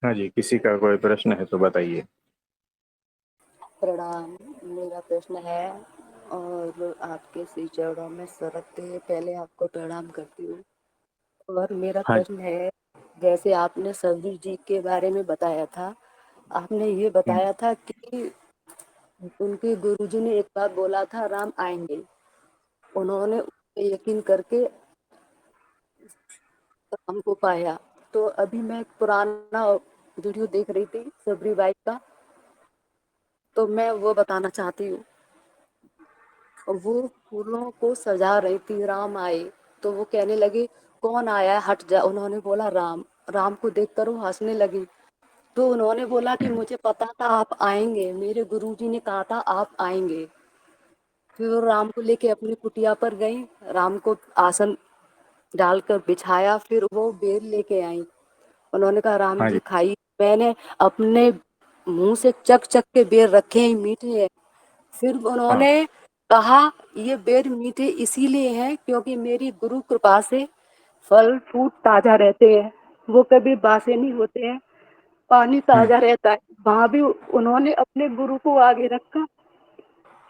हाँ जी, किसी का कोई प्रश्न है तो बताइए। प्रणाम। मेरा प्रश्न है और आपके श्री चरणों में सर रखते हुए पहले आपको प्रणाम करती हूँ। और मेरा हाँ जी। प्रश्न है, जैसे आपने सब्जी जी के बारे में बताया था, आपने ये बताया था कि उनके गुरुजी ने एक बार बोला था राम आएंगे। उन्होंने उस पे यकीन करके राम को पाया। तो अभी मैं एक पुराना वीडियो देख रही थी सबरी बाई का, तो मैं वो बताना चाहती हूँ। वो फूलों को सजा रही थी, राम आए। तो वो कहने लगी कौन आया है, हट जा। उन्होंने बोला राम। राम को देखकर वो हंसने लगी। तो उन्होंने बोला कि मुझे पता था आप आएंगे, मेरे गुरुजी ने कहा था आप आएंगे। फिर वो राम को लेके अपनी कुटिया पर गई, राम को आसन डालकर बिछाया, फिर वो बेर लेके आई। उन्होंने कहा राम हाँ जी जी। खाइए, मैंने अपने मुंह से चक चक के बेर रखे हैं, मीठे हैं। फिर हाँ। उन्होंने कहा ये बेर मीठे इसीलिए हैं क्योंकि मेरी गुरु कृपा से फल फ्रूट ताजा रहते हैं, वो कभी बासे नहीं होते हैं, पानी हम्म। ताजा रहता है। वहां भी उन्होंने अपने गुरु को आगे रखा।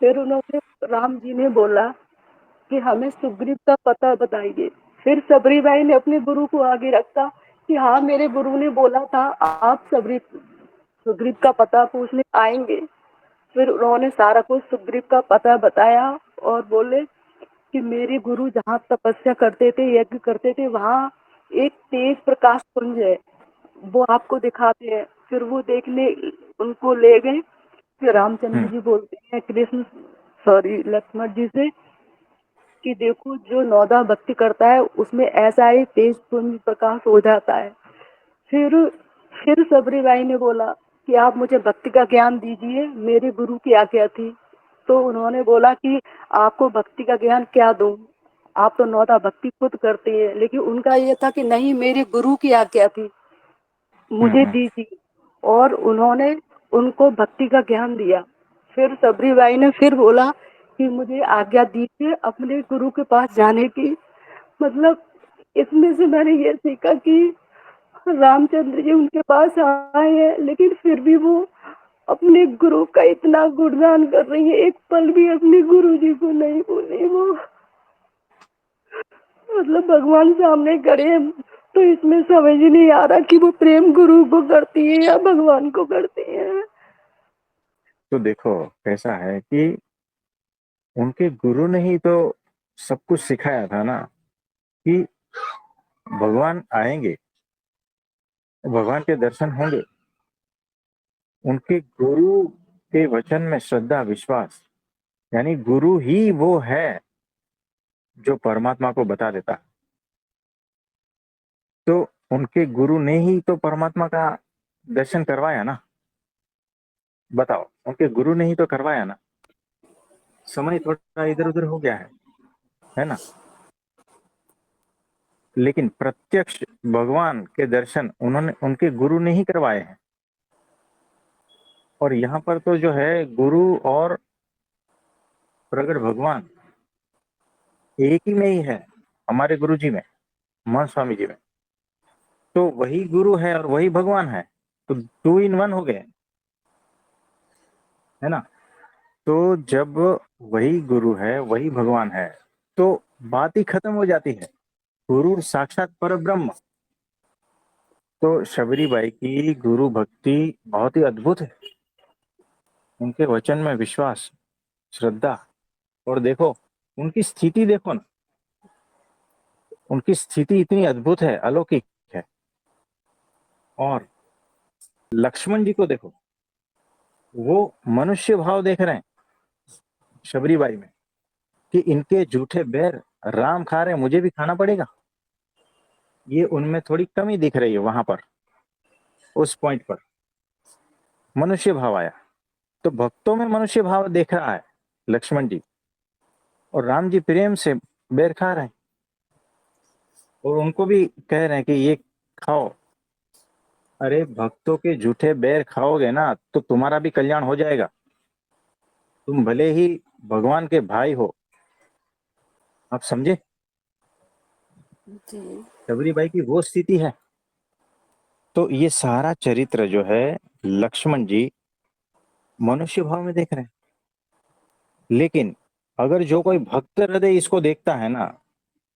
फिर उन्होंने राम जी ने बोला कि हमें सुग्रीव का पता बताइए। फिर सबरी बाई ने अपने गुरु को आगे रखा कि हाँ, मेरे गुरु ने बोला था आप सबरी सुग्रीव का पता पूछने आएंगे। फिर उन्होंने सारा कुछ सुग्रीव का पता बताया और बोले कि मेरे गुरु जहाँ तपस्या करते थे, यज्ञ करते थे, वहाँ एक तेज प्रकाश पुंज है, वो आपको दिखाते हैं। फिर वो देखने उनको ले गए। फिर रामचंद्र हम्म। जी बोलते हैं कृष्ण, सॉरी, लक्ष्मण जी से कि देखो जो नौदा भक्ति करता है उसमें ऐसा ही तेज पुंज प्रकाश हो जाता है। फिर फिर सबरी बाई ने बोला कि आप मुझे भक्ति का ज्ञान दीजिए, मेरे गुरु की आज्ञा थी। तो उन्होंने बोला कि आपको भक्ति का ज्ञान क्या दूं, आप तो नौता भक्ति खुद करते हैं। लेकिन उनका ये था कि नहीं, मेरे गुरु की आज्ञा थी, मुझे हम्म। दीजिए। और उन्होंने उनको भक्ति का ज्ञान दिया। फिर सबरी बाई ने फिर बोला कि मुझे आज्ञा दीजिए अपने गुरु के पास जाने की। मतलब इसमें से मैंने ये सीखा कि रामचंद्र जी उनके पास आए हैं, लेकिन फिर भी वो अपने गुरु का इतना गुणगान कर रही है, एक पल भी अपने गुरु जी को नहीं भूली वो। मतलब भगवान सामने खड़े हैं, तो इसमें समझ ही नहीं आ रहा कि वो प्रेम गुरु को करती है या भगवान को करती है। तो देखो, कैसा है कि उनके गुरु ने ही तो सब कुछ सिखाया था ना, कि भगवान आएंगे, भगवान के दर्शन होंगे। उनके गुरु के वचन में श्रद्धा विश्वास, यानी गुरु ही वो है जो परमात्मा को बता देता है। तो उनके गुरु ने ही तो परमात्मा का दर्शन करवाया ना। बताओ, उनके गुरु ने ही तो करवाया ना। समय थोड़ा इधर उधर हो गया है ना। लेकिन प्रत्यक्ष भगवान के दर्शन उन्होंने, उनके गुरु ने ही करवाए हैं। और यहाँ पर तो जो है, गुरु और प्रगट भगवान एक ही में ही है, हमारे गुरु जी में, महंत स्वामी जी में। तो वही गुरु है और वही भगवान है, तो टू इन वन हो गए, है ना। तो जब वही गुरु है वही भगवान है, तो बात ही खत्म हो जाती है। गुरु साक्षात पर ब्रह्म। तो शबरी बाई की गुरु भक्ति बहुत ही अद्भुत है। उनके वचन में विश्वास, श्रद्धा। और देखो, उनकी स्थिति देखो ना, उनकी स्थिति इतनी अद्भुत है, अलौकिक है। और लक्ष्मण जी को देखो, वो मनुष्य भाव देख रहे हैं शबरी बाई में, कि इनके जूठे बैर राम खा रहे हैं, मुझे भी खाना पड़ेगा। ये उनमें थोड़ी कमी दिख रही है वहां पर, उस पॉइंट पर मनुष्य भाव आया। तो भक्तों में मनुष्य भाव देख रहा है लक्ष्मण जी, और राम जी प्रेम से बैर खा रहे हैं, और उनको भी कह रहे हैं कि ये खाओ। अरे भक्तों के जूठे बैर खाओगे ना तो तुम्हारा भी कल्याण हो जाएगा। तुम भले ही भगवान के भाई हो। आप समझे, जी। शबरी बाई की वो स्थिति है। तो ये सारा चरित्र जो है लक्ष्मण जी मनुष्य भाव में देख रहे हैं, लेकिन अगर जो कोई भक्त हृदय इसको देखता है ना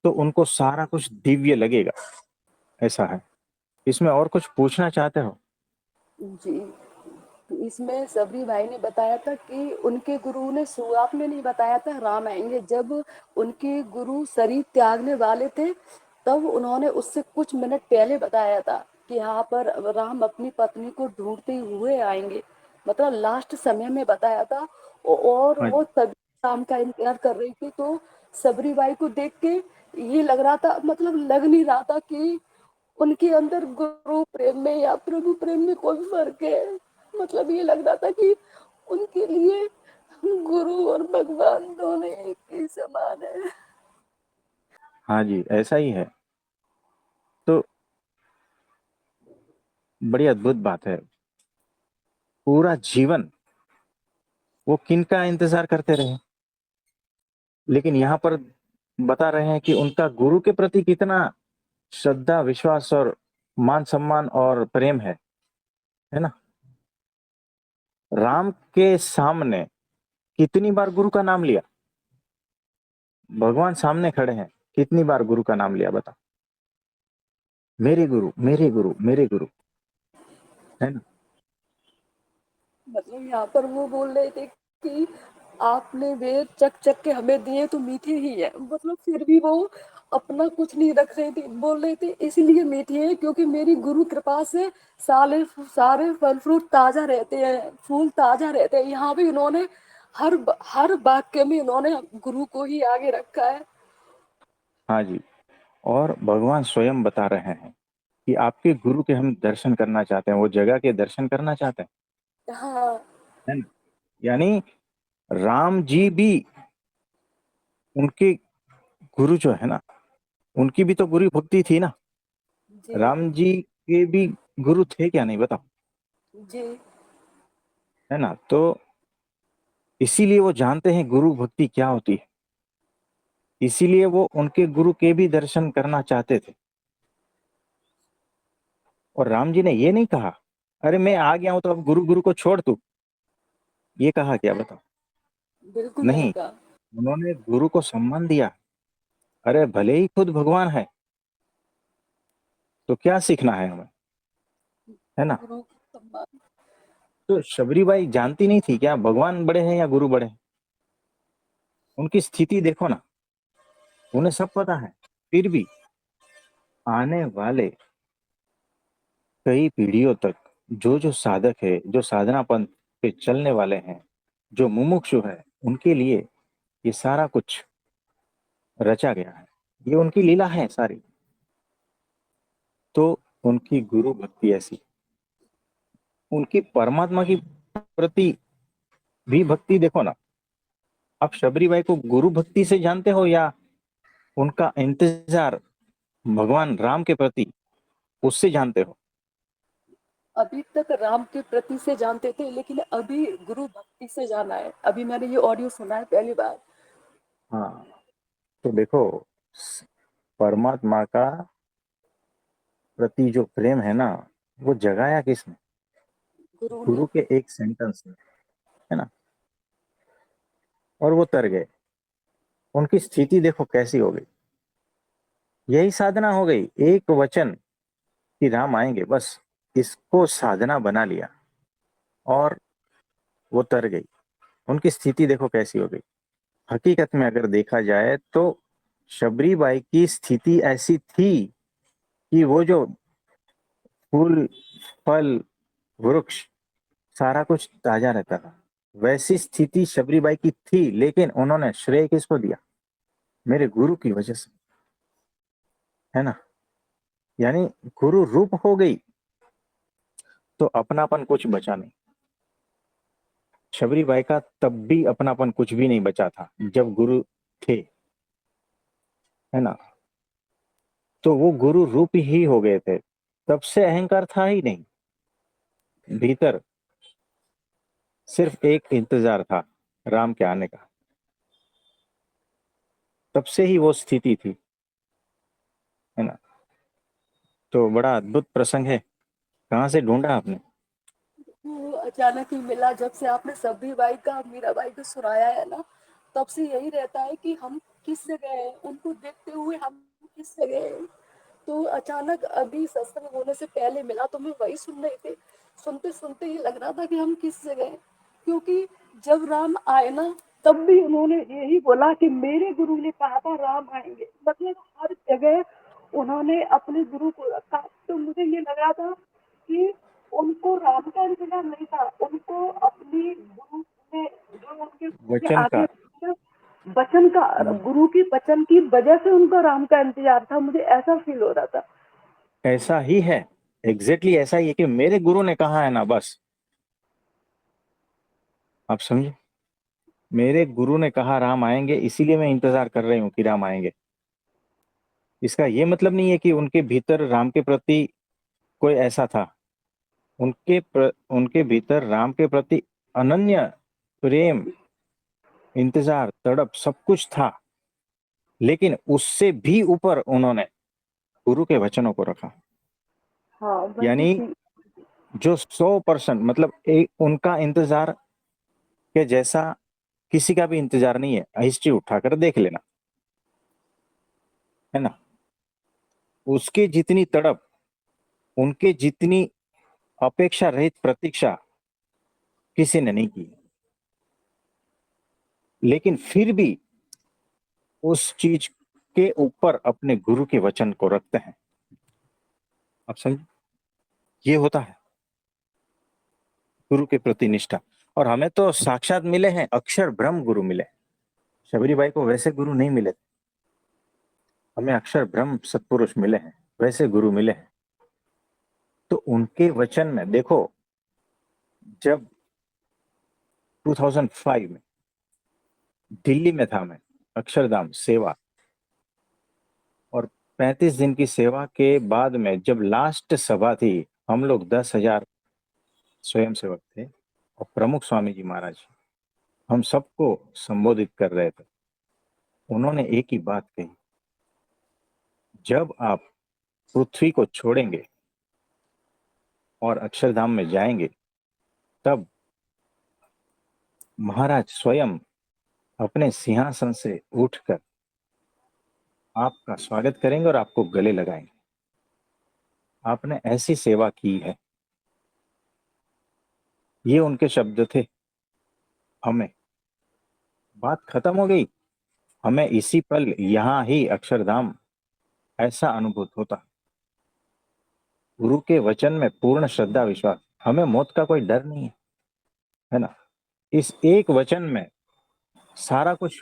तो उनको सारा कुछ दिव्य लगेगा, ऐसा है। इसमें और कुछ पूछना चाहते हो? जी, तो इसमें सबरी भाई ने बताया था कि उनके गुरु ने शुरुआत में नहीं बताया था राम आएंगे। जब उनके गुरु शरीर त्यागने वाले थे तब उन्होंने उससे कुछ मिनट पहले बताया था कि यहाँ पर राम अपनी पत्नी को ढूंढते हुए आएंगे, मतलब लास्ट समय में बताया था। और हाँ वो जी। तभी राम का इंतजार कर रही थी। तो सबरी बाई को देख के ये लग रहा था, मतलब लग नहीं रहा था कि उनके अंदर गुरु प्रेम में या प्रभु प्रेम में कोई फर्क है। मतलब ये लग रहा था कि उनके लिए गुरु और भगवान दोनों एक ही समान है। हाँ जी, ऐसा ही है। तो बड़ी अद्भुत बात है। पूरा जीवन वो किनका इंतजार करते रहे, लेकिन यहाँ पर बता रहे हैं कि उनका गुरु के प्रति कितना श्रद्धा, विश्वास और मान सम्मान और प्रेम है ना। राम के सामने कितनी बार गुरु का नाम लिया? भगवान सामने खड़े हैं, कितनी बार गुरु का नाम लिया बता? मेरे गुरु, मेरे गुरु, मेरे गुरु, है ना। मतलब यहाँ पर वो बोल रहे थे कि आपने वेद चक चक के हमें दिए तो मीठे ही है। मतलब फिर भी वो अपना कुछ नहीं रख रहे थे, बोल रहे थे इसलिए मीठे हैं क्योंकि मेरी गुरु कृपा से सारे सारे फल फ्रूट ताजा रहते हैं, फूल ताजा रहते हैं। यहाँ भी उन्होंने हर वाक्य में उन्होंने गुरु को ही आगे रखा है। हाँ जी। और भगवान स्वयं बता रहे हैं कि आपके गुरु के हम दर्शन करना चाहते हैं, वो जगह के दर्शन करना चाहते हैं, हाँ है ना। यानी राम जी भी उनके गुरु जो है ना, उनकी भी तो गुरु भक्ति थी ना। जी राम जी के भी गुरु थे क्या, नहीं बताओ, जी। है ना। तो इसीलिए वो जानते हैं गुरु भक्ति क्या होती है, इसीलिए वो उनके गुरु के भी दर्शन करना चाहते थे। और राम जी ने ये नहीं कहा अरे मैं आ गया हूं तो अब गुरु गुरु को छोड़ तू, ये कहा क्या बताओ? बिल्कुल नहीं नहीं, कहा। उन्होंने गुरु को सम्मान दिया। अरे भले ही खुद भगवान है तो क्या सीखना है हमें, है ना। गुरु का सम्मान। तो शबरी बाई जानती नहीं थी क्या भगवान बड़े हैं या गुरु बड़े हैं? उनकी स्थिति देखो ना, उन्हें सब पता है, फिर भी आने वाले कई पीढ़ियों तक जो जो साधक है, जो साधना पंथ पे चलने वाले हैं, जो मुमुक्षु है, उनके लिए ये सारा कुछ रचा गया है, ये उनकी लीला है सारी। तो उनकी गुरु भक्ति ऐसी, उनकी परमात्मा की प्रति भी भक्ति देखो ना। आप शबरी बाई को गुरु भक्ति से जानते हो या उनका इंतजार भगवान राम के प्रति उससे जानते हो? अभी तक राम के प्रति से जानते थे, लेकिन अभी गुरु भक्ति से जाना है। अभी मैंने ये ऑडियो सुना है पहली बार। हाँ, तो देखो, परमात्मा का प्रति जो प्रेम है ना, वो जगाया किसने? गुरु ने। गुरु के एक सेंटेंस में, है ना। और वो तर गए, उनकी स्थिति देखो कैसी हो गई। यही साधना हो गई, एक वचन कि राम आएंगे, बस इसको साधना बना लिया और वो तर गई। उनकी स्थिति देखो कैसी हो गई। हकीकत में अगर देखा जाए तो शबरी बाई की स्थिति ऐसी थी कि वो जो फूल, फल, वृक्ष, सारा कुछ ताजा रहता था, वैसी स्थिति शबरी बाई की थी, लेकिन उन्होंने श्रेय किसको दिया? मेरे गुरु की वजह से, है ना। यानी गुरु रूप हो गई तो अपनापन कुछ बचा नहीं। शबरी बाई का तब भी अपनापन कुछ भी नहीं बचा था जब गुरु थे, है ना। तो वो गुरु रूप ही हो गए थे, तब से अहंकार था ही नहीं भीतर, सिर्फ एक इंतजार था राम के आने का। तब से ही वो स्थिति थी, है ना। तो बड़ा अद्भुत प्रसंग है। कहाँ से ढूंढा आपने? वो अचानक ही मिला, जब से आपने सभी बाई का मीराबाई को सुनाया है ना, तब से यही रहता है कि हम किस जगह हैं, उनको देखते हुए हम किस जगह हैं। तो अचानक अभी सत्संग होने से पहले मिला, तो मैं वही सुन रही थी। सुनते सुनते ही लग रहा था कि हम किस जगह हैं। क्योंकि जब राम आए ना, तब भी उन्होंने यही बोला कि मेरे गुरु ने कहा था राम आएंगे। मतलब हर जगह उन्होंने अपने गुरु को रखा। तो मुझे ये लगा था कि उनको राम का इंतजार नहीं था, उनको अपनी गुरु ने जो उनके वचन आगे का। वचन का, हम्म, गुरु की वचन की वजह से उनको राम का इंतजार था। मुझे ऐसा फील हो रहा था। ऐसा ही है। एग्जैक्टली ऐसा ही है कि मेरे गुरु ने कहा है ना, बस आप समझे। मेरे गुरु ने कहा राम आएंगे, इसीलिए मैं इंतजार कर रही हूँ कि राम आएंगे। इसका ये मतलब नहीं है कि उनके भीतर राम के प्रति कोई ऐसा था। उनके भीतर राम के प्रति अनन्य प्रेम, इंतजार, तड़प सब कुछ था। लेकिन उससे भी ऊपर उन्होंने गुरु के वचनों को रखा। हाँ, वही यानी चीज। जो 100% मतलब उनका इंतजार के जैसा किसी का भी इंतजार नहीं है। हिस्ट्री उठाकर देख लेना, है ना। उसके जितनी तड़प, उनके जितनी अपेक्षा रहित प्रतीक्षा किसी ने नहीं की। लेकिन फिर भी उस चीज के ऊपर अपने गुरु के वचन को रखते हैं। आप समझ, ये होता है गुरु के प्रति निष्ठा। और हमें तो साक्षात मिले हैं, अक्षर ब्रह्म गुरु मिले। शबरी बाई को वैसे गुरु नहीं मिले, हमें अक्षर ब्रह्म सत्पुरुष मिले हैं, वैसे गुरु मिले हैं। तो उनके वचन में देखो, जब 2005 में दिल्ली में था मैं, अक्षरधाम सेवा, और 35 दिन की सेवा के बाद में जब लास्ट सभा थी, हम लोग 10,000 स्वयंसेवक थे और प्रमुख स्वामी जी महाराज हम सबको संबोधित कर रहे थे। उन्होंने एक ही बात कही, जब आप पृथ्वी को छोड़ेंगे और अक्षरधाम में जाएंगे, तब महाराज स्वयं अपने सिंहासन से उठकर आपका स्वागत करेंगे और आपको गले लगाएंगे। आपने ऐसी सेवा की है। ये उनके शब्द थे। हमें बात खत्म हो गई, हमें इसी पल यहां ही अक्षरधाम ऐसा अनुभूत होता। गुरु के वचन में पूर्ण श्रद्धा विश्वास, हमें मौत का कोई डर नहीं है ना। इस एक वचन में सारा कुछ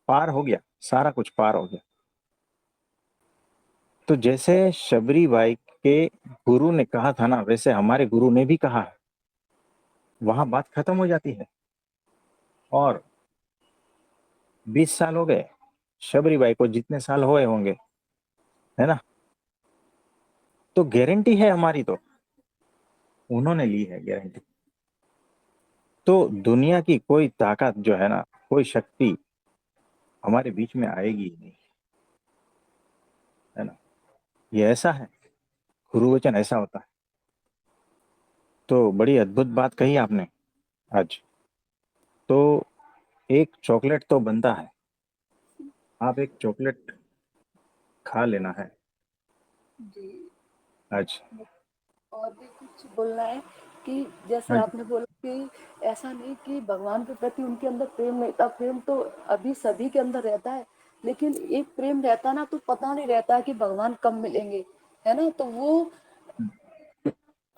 पार हो गया, सारा कुछ पार हो गया। तो जैसे शबरी बाई के गुरु ने कहा था ना, वैसे हमारे गुरु ने भी कहा है। वहां बात खत्म हो जाती है। और 20 साल हो गए शबरी बाई को, जितने साल हुए होंगे, है ना। तो गारंटी है हमारी, तो उन्होंने ली है गारंटी। तो दुनिया की कोई ताकत जो है ना, कोई शक्ति हमारे बीच में आएगी ही नहीं, है ना। ये ऐसा है, गुरु वचन ऐसा होता है। तो बड़ी अद्भुत बात कही आपने आज। तो एक चॉकलेट तो बनता है, आप एक चॉकलेट खा लेना है जी। आज। और भी कुछ बोलना है कि जैसे हाँ जी। आपने बोला कि ऐसा नहीं कि भगवान के प्रति उनके अंदर प्रेम नहीं था। प्रेम तो अभी सभी के अंदर रहता है, लेकिन एक प्रेम रहता ना, तो पता नहीं रहता कि भगवान कब मिलेंगे, है ना। तो वो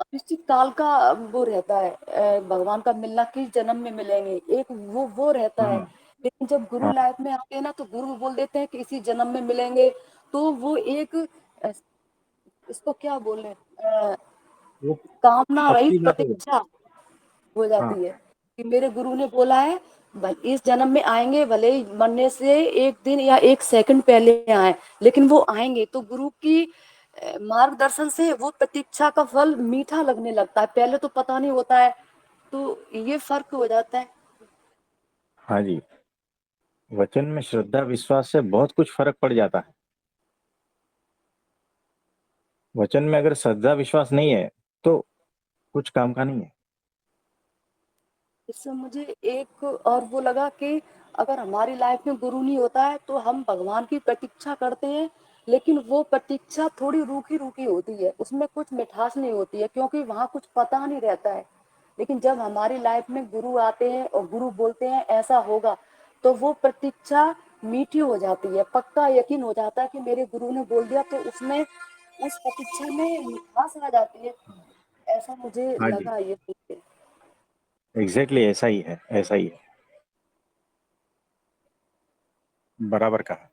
निश्चित काल का वो रहता है, भगवान का मिलना किस जन्म में मिलेंगे, एक वो रहता है। हाँ लेकिन जब गुरु हाँ। लाइफ में आते हैं ना, तो गुरु बोल देते हैं कि इसी जन्म में मिलेंगे। तो वो एक इसको क्या बोले, वो कामना रहित पक्की बात है। प्रतीक्षा हो हाँ जाती है कि मेरे गुरु ने बोला है, इस जन्म में आएंगे, भले ही मरने से एक दिन या एक सेकंड पहले आए, लेकिन वो आएंगे। तो गुरु की मार्गदर्शन से वो प्रतीक्षा का फल मीठा लगने लगता है, पहले तो पता नहीं होता है। तो ये फर्क हो जाता है। हाँ जी। वचन में श्रद्धा विश्वास से बहुत कुछ फर्क पड़ जाता है। वचन में अगर श्रद्धा विश्वास नहीं है तो कुछ काम का नहीं है। इससे मुझे एक और वो लगा कि अगर हमारी लाइफ में गुरु नहीं होता है तो हम भगवान की प्रतीक्षा करते हैं, लेकिन वो प्रतीक्षा थोड़ी रूखी रूखी होती है, उसमें कुछ मिठास नहीं होती है, क्योंकि वहाँ कुछ पता नहीं रहता है। लेकिन जब हमारी लाइफ में गुरु आते हैं और गुरु बोलते हैं ऐसा होगा, तो वो प्रतीक्षा मीठी हो जाती है, पक्का यकीन हो जाता है कि मेरे गुरु ने बोल दिया, तो उसमें उस प्रतीक्षा में मिठास आ जाती है। ऐसा मुझे हाँ जी, लगा ये सुन के। एग्जैक्टली ऐसा ही है, ऐसा ही है, बराबर कहा।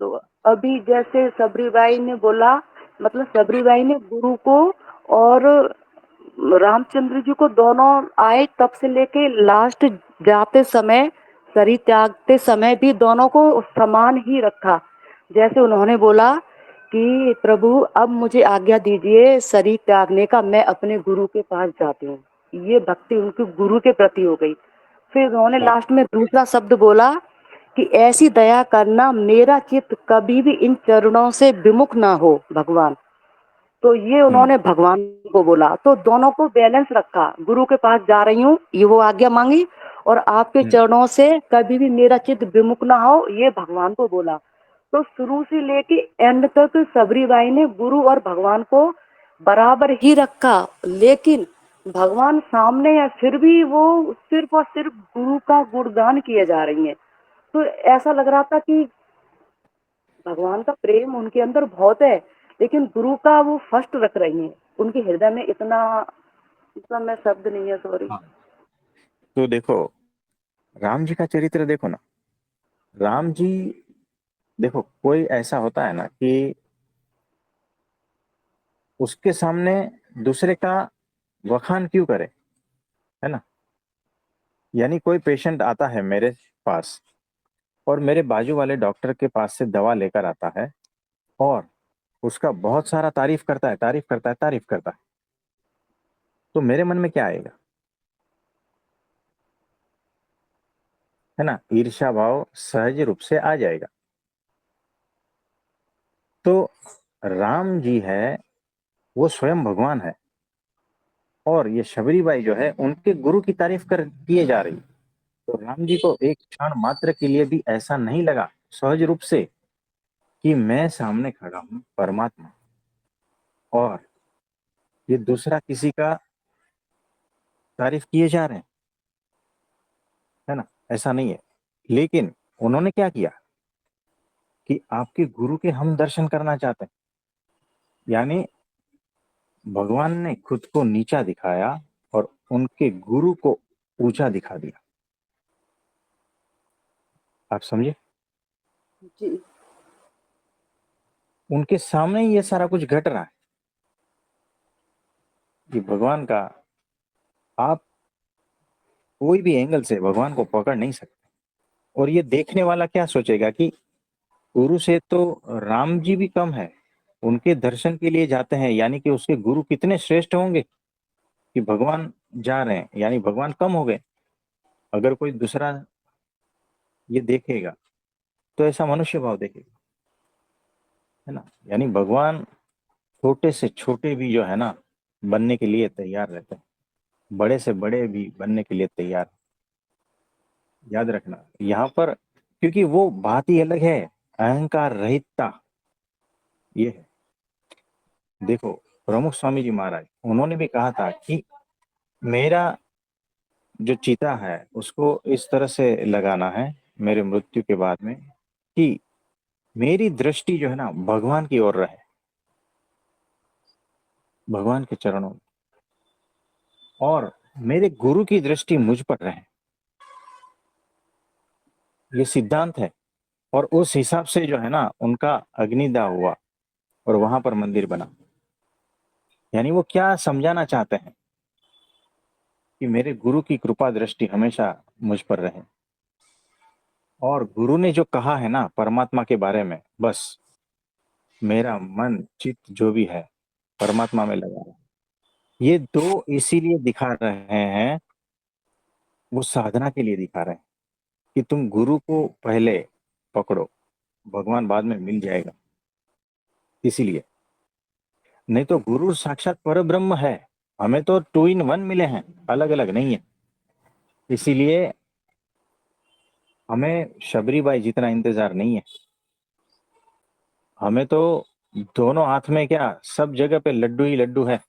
तो अभी जैसे सबरीबाई ने बोला, मतलब सबरीबाई ने गुरु को और रामचंद्र जी को दोनों आए तब से लेके लास्ट जाते समय, शरीर त्यागते समय भी दोनों को समान ही रखा। जैसे उन्होंने बोला कि प्रभु अब मुझे आज्ञा दीजिए शरीर त्यागने का, मैं अपने गुरु के पास जाती हूँ। ये भक्ति उनके गुरु के प्रति हो गई। फिर उन्होंने हाँ। लास्ट में दूसरा शब्द बोला कि ऐसी दया करना मेरा चित्त कभी भी इन चरणों से विमुख ना हो भगवान। तो ये हम्म। उन्होंने भगवान को बोला, तो दोनों को बैलेंस रखा। गुरु के पास जा रही हूँ, ये वो आज्ञा मांगी, और आपके हम्म। चरणों से कभी भी मेरा चित्त विमुख ना हो, ये भगवान को बोला। तो शुरू से लेके एंड तक सबरीबाई ने गुरु और भगवान को बराबर ही रखा। लेकिन भगवान सामने है, फिर भी वो सिर्फ और सिर्फ गुरु का गुणगान किए जा रही है। तो ऐसा लग रहा था कि भगवान का प्रेम उनके अंदर बहुत है, लेकिन गुरु का वो फर्स्ट रख रही हैं। उनके हृदय में इतना, इतना मैं शब्द नहीं है, सॉरी। हाँ। तो देखो, राम जी का चरित्र देखो ना। राम जी, देखो कोई ऐसा होता है ना कि उसके सामने दूसरे का वखान क्यों करे, है ना। यानी कोई पेशेंट आता है मेरे पास और मेरे बाजू वाले डॉक्टर के पास से दवा लेकर आता है और उसका बहुत सारा तारीफ करता है, तारीफ करता है, तारीफ करता है, तो मेरे मन में क्या आएगा, है ना। ईर्ष्या भाव सहज रूप से आ जाएगा। तो राम जी है, वो स्वयं भगवान है, और ये शबरीबाई जो है उनके गुरु की तारीफ कर किए जा रही। तो राम जी को एक क्षण मात्र के लिए भी ऐसा नहीं लगा सहज रूप से कि मैं सामने खड़ा हूं परमात्मा और ये दूसरा किसी का तारीफ किए जा रहे हैं, है ना। ऐसा नहीं है। लेकिन उन्होंने क्या किया कि आपके गुरु के हम दर्शन करना चाहते हैं, यानी भगवान ने खुद को नीचा दिखाया और उनके गुरु को ऊंचा दिखा दिया। आप समझे। जी। उनके सामने ही ये सारा कुछ घट रहा है कि भगवान का, आप कोई भी एंगल से भगवान को पकड़ नहीं सकते। और ये देखने वाला क्या सोचेगा कि गुरु से तो राम जी भी कम है, उनके दर्शन के लिए जाते हैं, यानी कि उसके गुरु कितने श्रेष्ठ होंगे कि भगवान जा रहे हैं, यानी भगवान कम हो गए। अगर कोई दूसरा ये देखेगा तो ऐसा मनुष्य भाव देखेगा, है ना। यानी भगवान छोटे से छोटे भी जो है ना बनने के लिए तैयार रहते हैं, बड़े से बड़े भी बनने के लिए तैयार। याद रखना यहाँ पर, क्योंकि वो बात ही अलग है, अहंकार रहितता ये है। देखो, प्रमुख स्वामी जी महाराज उन्होंने भी कहा था कि मेरा जो चिता है उसको इस तरह से लगाना है मेरे मृत्यु के बाद में कि मेरी दृष्टि जो है ना भगवान की ओर रहे, भगवान के चरणों में, और मेरे गुरु की दृष्टि मुझ पर रहे। ये सिद्धांत है। और उस हिसाब से जो है ना उनका अग्निदाह हुआ और वहां पर मंदिर बना। यानी वो क्या समझाना चाहते हैं कि मेरे गुरु की कृपा दृष्टि हमेशा मुझ पर रहे, और गुरु ने जो कहा है ना परमात्मा के बारे में, बस मेरा मन चित्त जो भी है परमात्मा में लगा है। ये दो इसीलिए दिखा रहे हैं, वो साधना के लिए दिखा रहे हैं कि तुम गुरु को पहले पकड़ो, भगवान बाद में मिल जाएगा। इसीलिए नहीं तो गुरु साक्षात परब्रह्म है, हमें तो 2 in 1 मिले हैं, अलग अलग नहीं है। इसीलिए हमें शबरीबाई जितना इंतजार नहीं है। हमें तो दोनों हाथ में क्या, सब जगह पे लड्डू ही लड्डू है।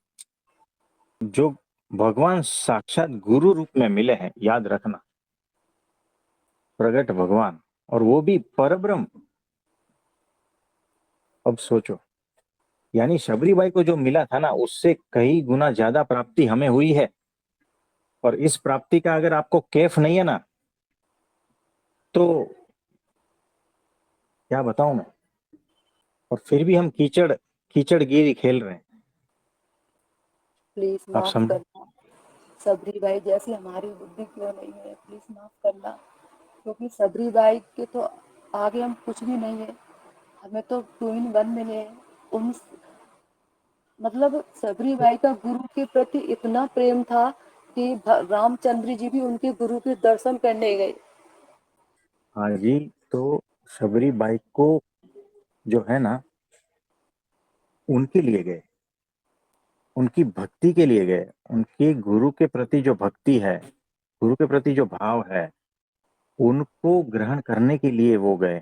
जो भगवान साक्षात गुरु रूप में मिले हैं, याद रखना, प्रगट भगवान, और वो भी परब्रह्म। अब सोचो, यानी शबरीबाई को जो मिला था ना, उससे कई गुना ज्यादा प्राप्ति हमें हुई है। और इस प्राप्ति का अगर आपको कैफ नहीं है ना, तो क्या बताऊं मैं। और फिर भी हम कीचड़ कीचड़गिरी खेल रहे हैं। प्लीज आप माफ समझो। करना। सबरी भाई जैसी हमारी बुद्धि क्यों नहीं है, प्लीज माफ करना। क्योंकि सबरी भाई के तो आगे हम कुछ भी नहीं है। हमें तो 2 in 1 मिले हैं। उन मतलब सबरी बाई का गुरु के प्रति इतना प्रेम था कि रामचंद्र जी भी उनके गुरु के दर्शन करने गए। हाँ जी, तो शबरीबाई को जो है ना, उनके लिए गए, उनकी भक्ति के लिए गए, उनके गुरु के प्रति जो भक्ति है, गुरु के प्रति जो भाव है, उनको ग्रहण करने के लिए वो गए।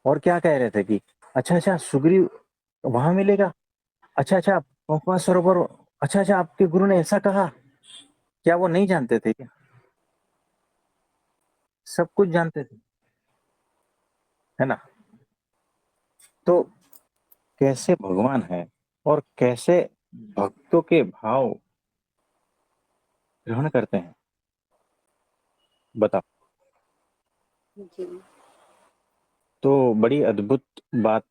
और क्या कह रहे थे कि अच्छा अच्छा सुग्रीव वहां मिलेगा, अच्छा अच्छा पंपा सरोवर, अच्छा अच्छा आपके गुरु ने ऐसा कहा। क्या वो नहीं जानते थे क्या? सब कुछ जानते थे, है ना। तो कैसे भगवान है, और कैसे भक्तों के भाव ग्रहण करते हैं, बताओ। जी। तो बड़ी अद्भुत बात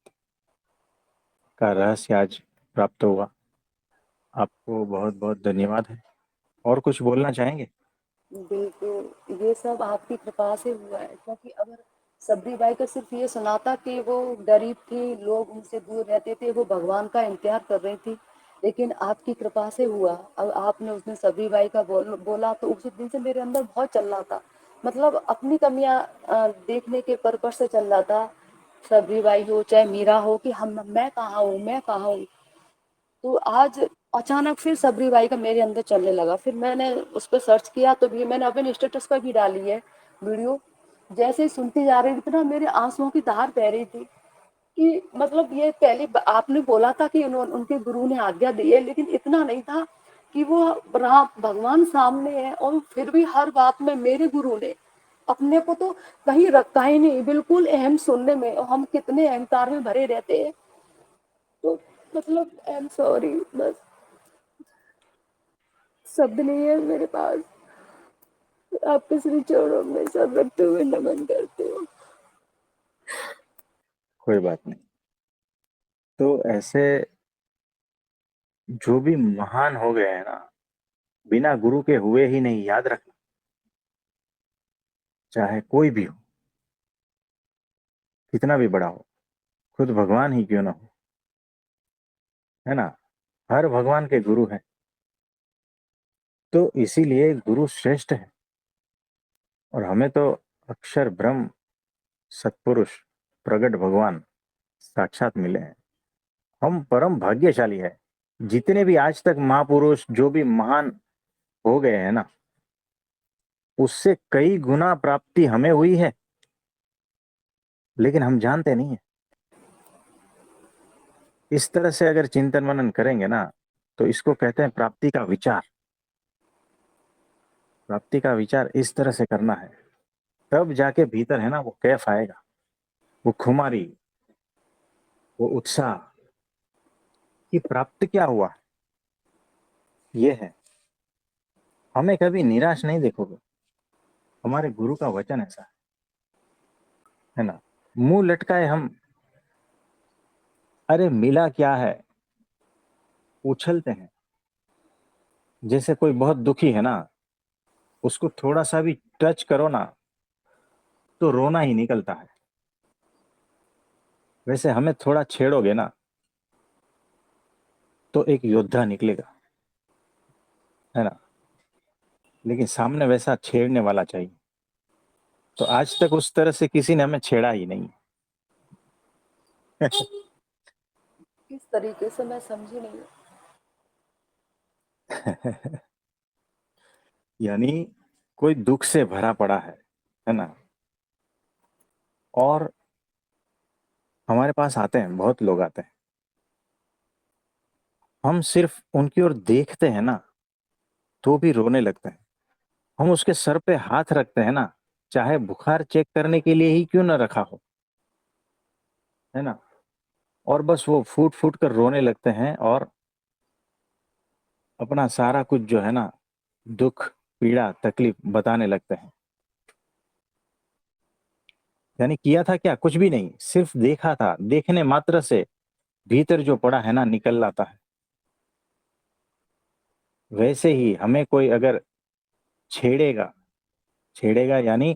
का रहस्य आज प्राप्त हुआ। आपको बहुत बहुत धन्यवाद है। और कुछ बोलना चाहेंगे? बिल्कुल, ये सब आपकी कृपा से हुआ है। क्योंकि अगर सबरी बाई का सिर्फ ये सुना था कि वो गरीब थी, लोग उनसे दूर रहते थे, वो भगवान का इंतजार कर रही थी, लेकिन आपकी कृपा से हुआ। अब आपने उस दिन सबरी बाई का बोला तो उस दिन से मेरे अंदर बहुत चल रहा था। मतलब अपनी कमियां देखने के पर्पज से चल रहा था। सबरी बाई हो चाहे मीरा हो कि हम मैं कहाँ हूँ, मैं कहाँ हूँ। तो आज अचानक फिर सबरी बाई का मेरे अंदर चलने लगा। फिर मैंने उस पर सर्च किया तो भी मैंने अपने स्टेटस पर भी डाली है वीडियो। जैसे ही सुनती जा रही थी ना, मेरे आंसुओं की धार बह रही थी कि मतलब ये आपने बोला था कि उनके गुरु ने आज्ञा दी है, लेकिन इतना नहीं था कि वो राम भगवान सामने है और फिर भी हर बात में मेरे गुरु ने अपने को तो कहीं रखा ही नहीं, बिल्कुल अहम सुनने में। और हम कितने अहंकार में भरे रहते हैं। तो मतलब आई एम सॉरी, बस शब्द नहीं है मेरे पास। आपके श्री चरणों में सर रखते हुए नमन करते हो। कोई बात नहीं। तो ऐसे जो भी महान हो गए हैं ना, बिना गुरु के हुए ही नहीं, याद रखना। चाहे कोई भी हो, कितना भी बड़ा हो, खुद भगवान ही क्यों ना हो, है ना, हर भगवान के गुरु है। तो इसीलिए गुरु श्रेष्ठ है। और हमें तो अक्षर ब्रह्म सत्पुरुष प्रगट भगवान साक्षात मिले हैं। हम परम भाग्यशाली है। जितने भी आज तक महापुरुष जो भी महान हो गए हैं ना, उससे कई गुना प्राप्ति हमें हुई है, लेकिन हम जानते नहीं है। इस तरह से अगर चिंतन मनन करेंगे ना, तो इसको कहते हैं प्राप्ति का विचार। प्राप्ति का विचार इस तरह से करना है, तब जाके भीतर है ना वो कैफ आएगा, वो खुमारी, वो उत्साह कि प्राप्त क्या हुआ। ये है, हमें कभी निराश नहीं देखोगे। हमारे गुरु का वचन ऐसा है ना। मुंह लटकाए हम, अरे मिला क्या है, उछलते हैं। जैसे कोई बहुत दुखी है ना, उसको थोड़ा सा भी टच करो ना, तो रोना ही निकलता है। वैसे हमें थोड़ा छेड़ोगे ना, तो एक योद्धा निकलेगा, है ना। लेकिन सामने वैसा छेड़ने वाला चाहिए। तो आज तक उस तरह से किसी ने हमें छेड़ा ही नहीं। किस तरीके से, मैं समझी नहीं। यानी कोई दुख से भरा पड़ा है ना, और हमारे पास आते हैं, बहुत लोग आते हैं, हम सिर्फ उनकी ओर देखते हैं ना तो भी रोने लगते हैं। हम उसके सर पे हाथ रखते हैं ना, चाहे बुखार चेक करने के लिए ही क्यों ना रखा हो, है ना, और बस वो फूट फूट कर रोने लगते हैं और अपना सारा कुछ जो है ना, दुख, पीड़ा, तकलीफ बताने लगते हैं। यानी किया था क्या? कुछ भी नहीं, सिर्फ देखा था, देखने मात्र से भीतर जो पड़ा है ना निकल लाता है। वैसे ही हमें कोई अगर छेड़ेगा, छेड़ेगा यानी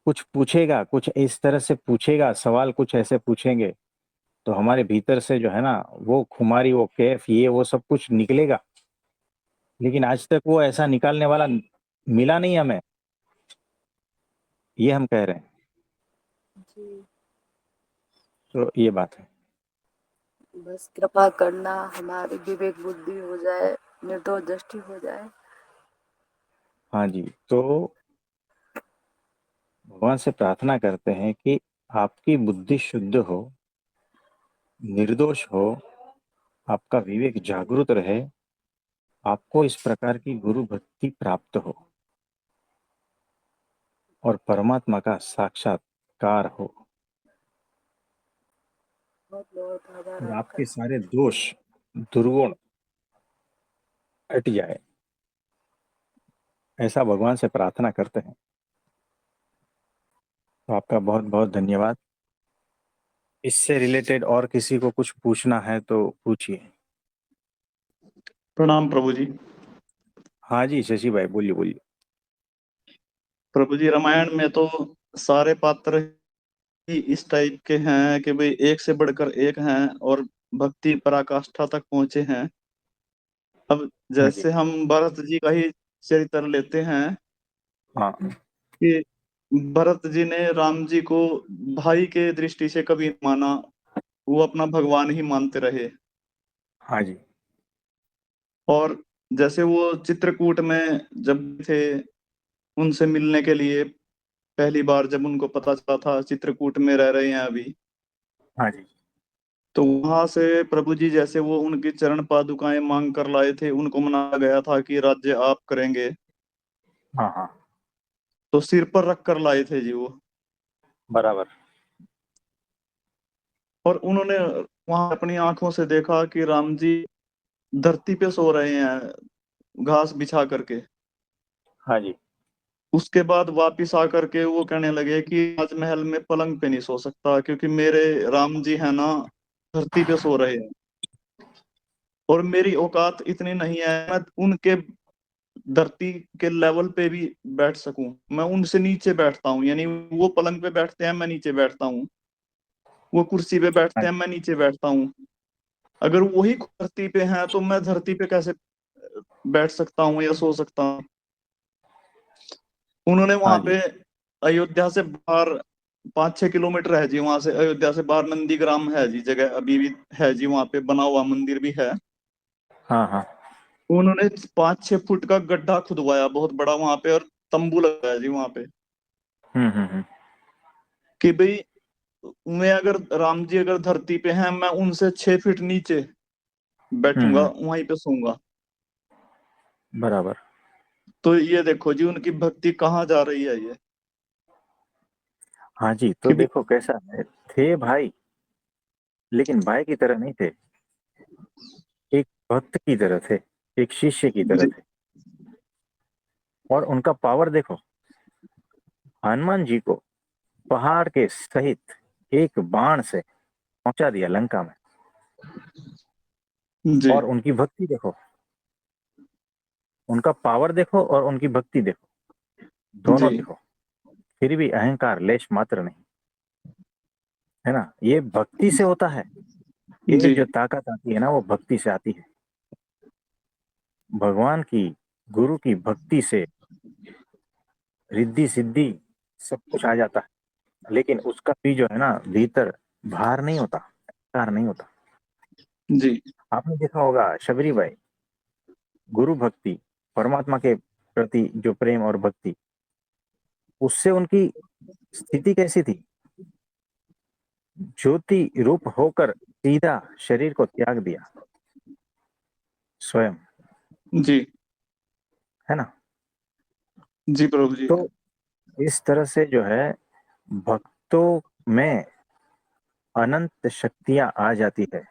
कुछ पूछेगा, कुछ इस तरह से पूछेगा, सवाल कुछ ऐसे पूछेंगे, तो हमारे भीतर से जो है ना वो खुमारी, वो कैफ, ये वो सब कुछ निकलेगा। लेकिन आज तक वो ऐसा निकालने वाला मिला नहीं हमें, ये हम कह रहे हैं। जी, तो ये बात है। बस कृपा करना, हमारी विवेक बुद्धि हो जाए, निर्दोष दृष्टि हो जाए। हाँ जी, तो भगवान से प्रार्थना करते हैं कि आपकी बुद्धि शुद्ध हो, निर्दोष हो, आपका विवेक जागृत रहे, आपको इस प्रकार की गुरु भक्ति प्राप्त हो और परमात्मा का साक्षात्कार हो, बहुत बहुत आभार और आपका। आपके सारे दोष, दुर्गुण हट जाए, ऐसा भगवान से प्रार्थना करते हैं। तो आपका बहुत बहुत धन्यवाद। इससे रिलेटेड और किसी को कुछ पूछना है तो पूछिए। प्रणाम प्रभु जी। हाँ जी, शशि भाई बोलिए बोलिए। प्रभु जी, रामायण में तो सारे पात्र ही इस टाइप के हैं कि भाई एक से बढ़कर एक हैं और भक्ति पराकाष्ठा तक पहुंचे हैं। अब हाँ जी। जैसे हम भरत जी का ही चरित्र लेते हैं हाँ कि भरत जी ने राम जी को भाई के दृष्टि से कभी नहीं माना, वो अपना भगवान ही मानते रहे। हाँ जी। और जैसे वो चित्रकूट में जब थे, उनसे मिलने के लिए पहली बार जब उनको पता चला था चित्रकूट में रह रहे हैं अभी, हाँ जी। तो वहां से प्रभु जी जैसे वो उनकी चरण पादुकाएं मांग कर लाए थे, उनको मनाया गया था कि राज्य आप करेंगे, हाँ हाँ, तो सिर पर रख कर लाए थे जी वो। बराबर। और उन्होंने वहां अपनी आंखों से देखा कि राम जी धरती पे सो रहे हैं घास बिछा करके। हाँ जी। उसके बाद वापिस आकर के वो कहने लगे कि राजमहल में पलंग पे नहीं सो सकता क्योंकि मेरे राम जी है ना धरती पे सो रहे हैं, और मेरी औकात इतनी नहीं है मैं उनके धरती के लेवल पे भी बैठ सकूं। मैं उनसे नीचे बैठता हूँ, यानी वो पलंग पे बैठते हैं मैं नीचे बैठता हूँ, वो कुर्सी पे बैठते हाँ हैं मैं नीचे बैठता हूँ। अगर वही धरती पे हैं तो मैं धरती पे कैसे बैठ सकता हूँ या सो सकता हूँ। उन्होंने हाँ वहां जी। पे अयोध्या से बाहर 5-6 किलोमीटर है जी, वहां से अयोध्या से बाहर नंदीग्राम है जी, जगह अभी भी है जी, वहां पे बना हुआ मंदिर भी है। हाँ हाँ। उन्होंने 5-6 फुट का गड्ढा खुदवाया बहुत बड़ा वहां पे, और तंबू लगाया जी वहां पे हम्म। कि भाई मैं अगर राम जी अगर धरती पे हैं मैं उनसे 6 फीट नीचे बैठूंगा, हम्म, वहीं पे सोऊंगा। बराबर। तो ये देखो जी उनकी भक्ति कहाँ जा रही है ये। हाँ जी, तो कि भी देखो कैसा है, थे भाई, लेकिन भाई की तरह नहीं थे, एक भक्त की तरह थे, एक शिष्य की तरह जी थे। और उनका पावर देखो, हनुमान जी को पहाड़ के सहित एक बाण से पहुंचा दिया लंका में। जी और उनकी भक्ति देखो, उनका पावर देखो और उनकी भक्ति देखो, जी दोनों देखो, फिर भी अहंकार लेश मात्र नहीं, है ना। ये भक्ति से होता है, ये जी जो ताकत आती है ना वो भक्ति से आती है। भगवान की, गुरु की भक्ति से रिद्धि सिद्धि सब कुछ आ जाता है, लेकिन उसका भी जो है ना भीतर भार नहीं होता, अहंकार नहीं होता। जी आपने देखा होगा शबरी बाई, गुरु भक्ति, परमात्मा के प्रति जो प्रेम और भक्ति, उससे उनकी स्थिति कैसी थी? ज्योति रूप होकर सीधा शरीर को त्याग दिया स्वयं, जी है ना? जी प्रभु जी। तो इस तरह से जो है भक्तों में अनंत शक्तियां आ जाती है,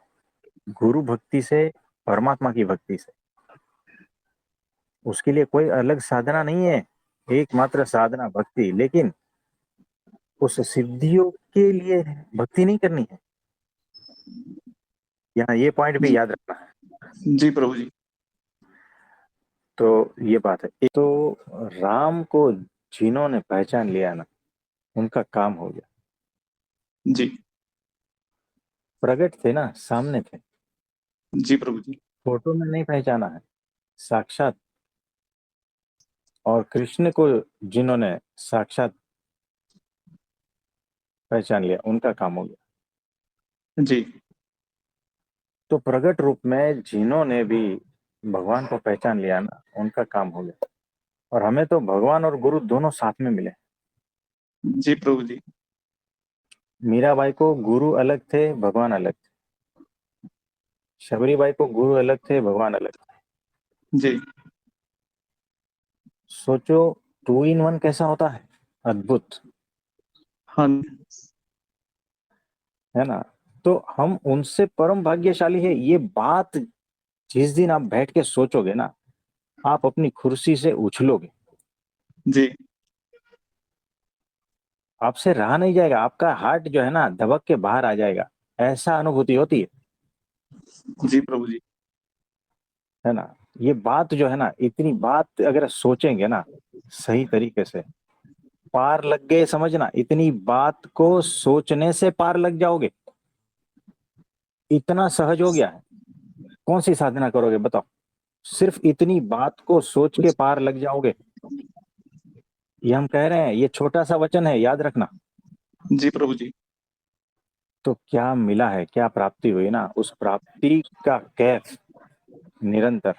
गुरु भक्ति से, परमात्मा की भक्ति से। उसके लिए कोई अलग साधना नहीं है, एकमात्र साधना भक्ति। लेकिन उस सिद्धियों के लिए भक्ति नहीं करनी है, यहाँ ये पॉइंट भी जी याद रखना है। जी प्रभु जी। तो ये बात है। तो राम को जिन्होंने पहचान लिया ना, उनका काम हो गया। जी प्रकट थे ना, सामने थे, जी प्रभु जी। फोटो में नहीं पहचाना है, साक्षात। और कृष्ण को जिन्होंने साक्षात पहचान लिया, उनका काम हो गया। जी तो प्रकट रूप में जिन्होंने भी भगवान को पहचान लिया ना, उनका काम हो गया। और हमें तो भगवान और गुरु दोनों साथ में मिले। जी प्रभु जी। मीराबाई को गुरु अलग थे, भगवान अलग थे। शबरी बाई को गुरु अलग थे, भगवान अलग थे। जी सोचो, 2 in 1 कैसा होता है, अद्भुत, हाँ है ना? तो हम उनसे परम भाग्यशाली है, ये बात जिस दिन आप बैठ के सोचोगे ना, आप अपनी कुर्सी से उछलोगे, जी आपसे रहा नहीं जाएगा, आपका हार्ट जो है ना धबक के बाहर आ जाएगा, ऐसा अनुभूति होती जी प्रभु जी। है ना? ये बात जो है ना, इतनी बात अगर सोचेंगे ना सही तरीके से, पार लग गए समझना, इतनी बात को सोचने से पार लग जाओगे, इतना सहज हो गया है। कौन सी साधना करोगे बताओ, सिर्फ इतनी बात को सोच के पार लग जाओगे। ये हम कह रहे हैं, ये छोटा सा वचन है, याद रखना। जी प्रभु जी। तो क्या मिला है, क्या प्राप्ति हुई ना, उस प्राप्ति का कैफ निरंतर,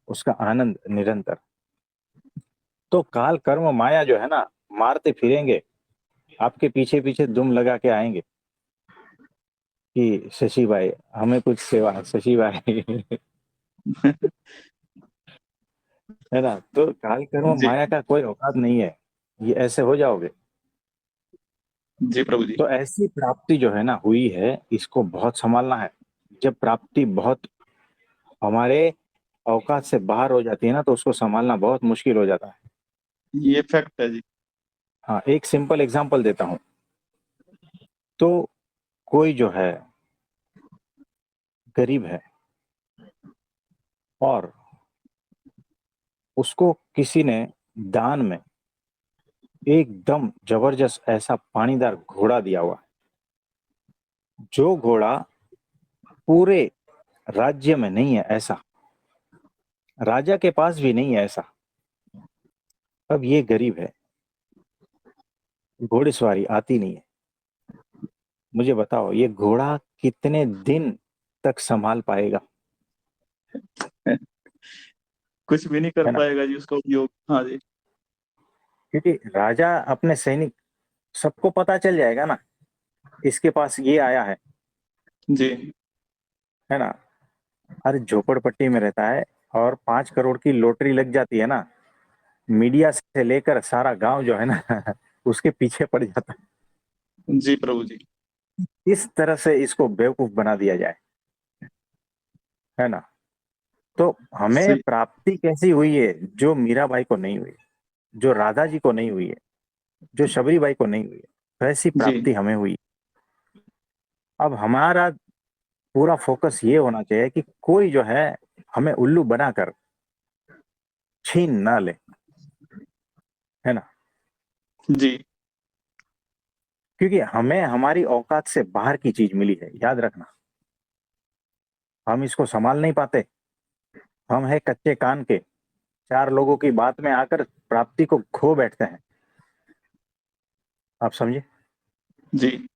उसका आनंद निरंतर। तो काल कर्म माया जो है ना, मारते फिरेंगे, आपके पीछे पीछे दुम लगा के आएंगे कि शशि भाई हमें कुछ सेवा, शशि भाई है ना? तो काल कर्म जी माया का कोई औकात नहीं है, ये ऐसे हो जाओगे। जी प्रभु जी। तो ऐसी प्राप्ति जो है ना हुई है, इसको बहुत संभालना है। जब प्राप्ति बहुत हमारे औकात से बाहर हो जाती है ना, तो उसको संभालना बहुत मुश्किल हो जाता है। ये फैक्ट है जी। हाँ, एक सिंपल एग्जांपल देता हूँ। तो कोई जो है गरीब है, और उसको किसी ने दान में एकदम जबरदस्त ऐसा पानीदार घोड़ा दिया हुआ है, जो घोड़ा पूरे राज्य में नहीं है ऐसा, राजा के पास भी नहीं है ऐसा। अब ये गरीब है, घोड़ेसवारी आती नहीं है, मुझे बताओ ये घोड़ा कितने दिन तक संभाल पाएगा? कुछ भी नहीं कर है ना? पाएगा जी उसका उपयोग। हाँ जी। क्योंकि राजा अपने सैनिक, सबको पता चल जाएगा ना इसके पास ये आया जी है ना? अरे झोपड़पट्टी में रहता है, और 5 करोड़ की लॉटरी लग जाती है ना, मीडिया से लेकर सारा गांव जो है ना उसके पीछे पड़ जाता जी प्रभु जी। है। इस तरह से इसको बेवकूफ बना दिया जाए, है ना? तो हमें सही। प्राप्ति कैसी हुई है, जो मीराबाई को नहीं हुई, जो राधा जी को नहीं हुई है, जो शबरी बाई को नहीं हुई है, वैसी जी प्राप्ति हमें हुई। अब हमारा पूरा फोकस ये होना चाहिए कि कोई जो है हमें उल्लू बनाकर छीन ना ले, है ना? जी क्योंकि हमें हमारी औकात से बाहर की चीज मिली है, याद रखना। हम इसको संभाल नहीं पाते, हम है कच्चे कान के, 4 लोगों की बात में आकर प्राप्ति को खो बैठते हैं। आप समझे? जी